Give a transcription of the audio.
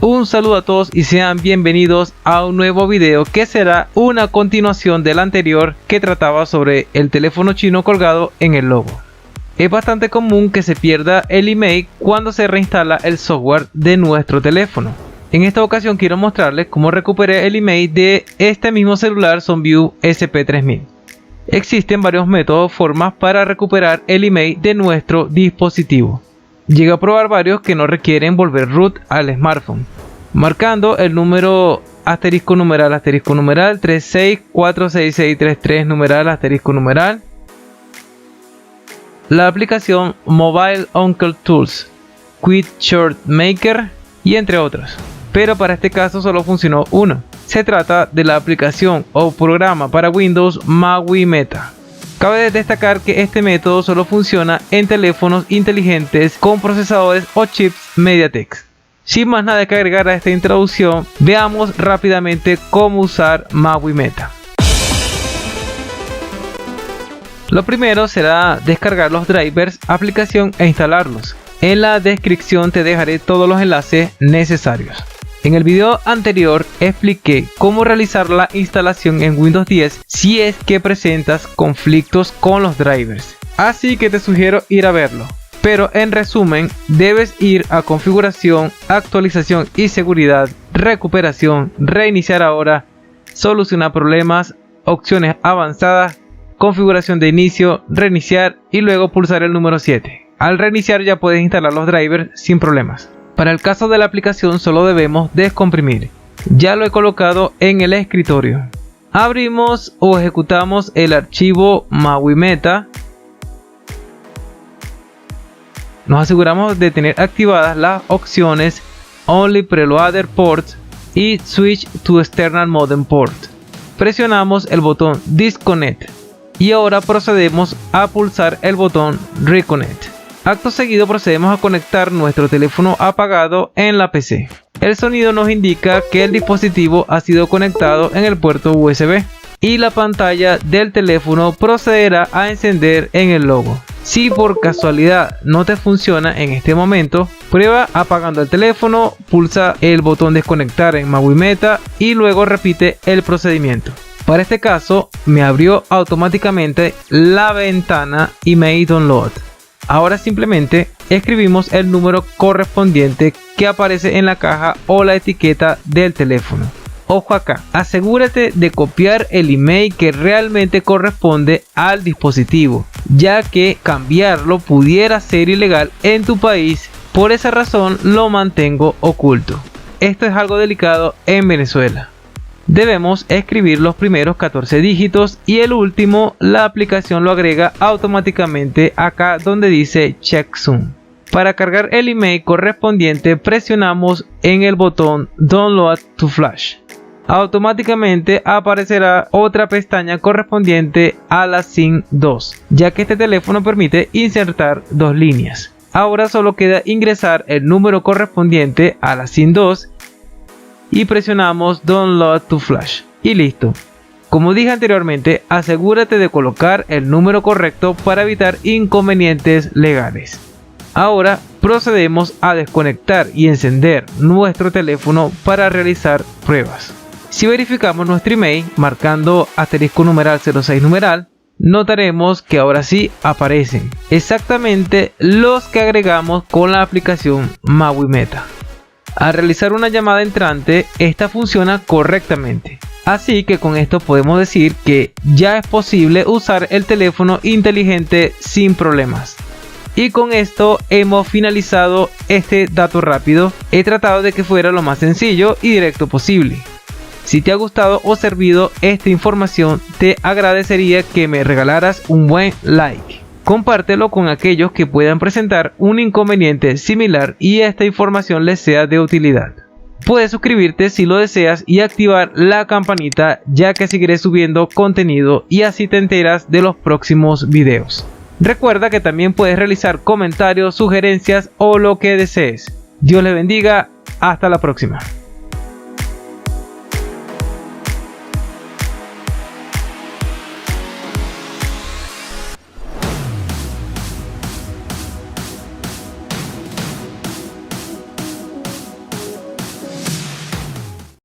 Un saludo a todos y sean bienvenidos a un nuevo video que será una continuación del anterior que trataba sobre el teléfono chino colgado en el logo. Es bastante común que se pierda el email cuando se reinstala el software de nuestro teléfono. En esta ocasión quiero mostrarles cómo recuperé el email de este mismo celular Sonview SP3000. Existen varios métodos o formas para recuperar el email de nuestro dispositivo. Llegué a probar varios que no requieren volver root al smartphone, marcando el número asterisco numeral 364663 numeral asterisco numeral, la aplicación Mobile Uncle Tools, Quick Short Maker y entre otros. Pero para este caso solo funcionó uno. Se trata de la aplicación o programa para Windows MawiMeta. Cabe destacar que este método solo funciona en teléfonos inteligentes con procesadores o chips MediaTek. Sin más nada que agregar a esta introducción, veamos rápidamente cómo usar MawiMeta. Lo primero será descargar los drivers, aplicación e instalarlos. En la descripción te dejaré todos los enlaces necesarios. En el video anterior expliqué cómo realizar la instalación en Windows 10 si es que presentas conflictos con los drivers, así que te sugiero ir a verlo. Pero en resumen, debes ir a configuración, actualización y seguridad, recuperación, reiniciar ahora, solucionar problemas, opciones avanzadas, configuración de inicio, reiniciar y luego pulsar el número 7. Al reiniciar ya puedes instalar los drivers sin problemas. Para el caso de la aplicación solo debemos descomprimir. Ya lo he colocado en el escritorio. Abrimos o ejecutamos el archivo MawiMeta. Nos aseguramos de tener activadas las opciones Only Preloader Port y Switch to External Modem Port. Presionamos el botón Disconnect y ahora procedemos a pulsar el botón Reconnect. Acto seguido procedemos a conectar nuestro teléfono apagado en la PC. El sonido nos indica que el dispositivo ha sido conectado en el puerto USB y la pantalla del teléfono procederá a encender en el logo. Si por casualidad no te funciona en este momento, prueba apagando el teléfono, pulsa el botón desconectar en MawiMeta y luego repite el procedimiento. Para este caso me abrió automáticamente la ventana Email Download. Ahora simplemente escribimos el número correspondiente que aparece en la caja o la etiqueta del teléfono. Ojo acá, asegúrate de copiar el email que realmente corresponde al dispositivo, ya que cambiarlo pudiera ser ilegal en tu país. Por esa razón lo mantengo oculto. Esto es algo delicado en Venezuela. Debemos escribir los primeros 14 dígitos y el último la aplicación lo agrega automáticamente acá donde dice Checksum. Para cargar el email correspondiente presionamos en el botón Download to Flash. Automáticamente aparecerá otra pestaña correspondiente a la SIM 2, ya que este teléfono permite insertar dos líneas. Ahora solo queda ingresar el número correspondiente a la SIM 2 y presionamos Download to Flash y listo. Como dije anteriormente, asegúrate de colocar el número correcto para evitar inconvenientes legales. Ahora procedemos a desconectar y encender nuestro teléfono para realizar pruebas. Si verificamos nuestro email marcando asterisco numeral 06 numeral, notaremos que ahora sí aparecen exactamente los que agregamos con la aplicación MawiMeta. Al realizar una llamada entrante, esta funciona correctamente. Así que con esto podemos decir que ya es posible usar el teléfono inteligente sin problemas. Y con esto hemos finalizado este dato rápido. He tratado de que fuera lo más sencillo y directo posible. Si te ha gustado o servido esta información, te agradecería que me regalaras un buen like. Compártelo con aquellos que puedan presentar un inconveniente similar y esta información les sea de utilidad. Puedes suscribirte si lo deseas y activar la campanita, ya que seguiré subiendo contenido y así te enteras de los próximos videos. Recuerda que también puedes realizar comentarios, sugerencias o lo que desees. Dios les bendiga, hasta la próxima.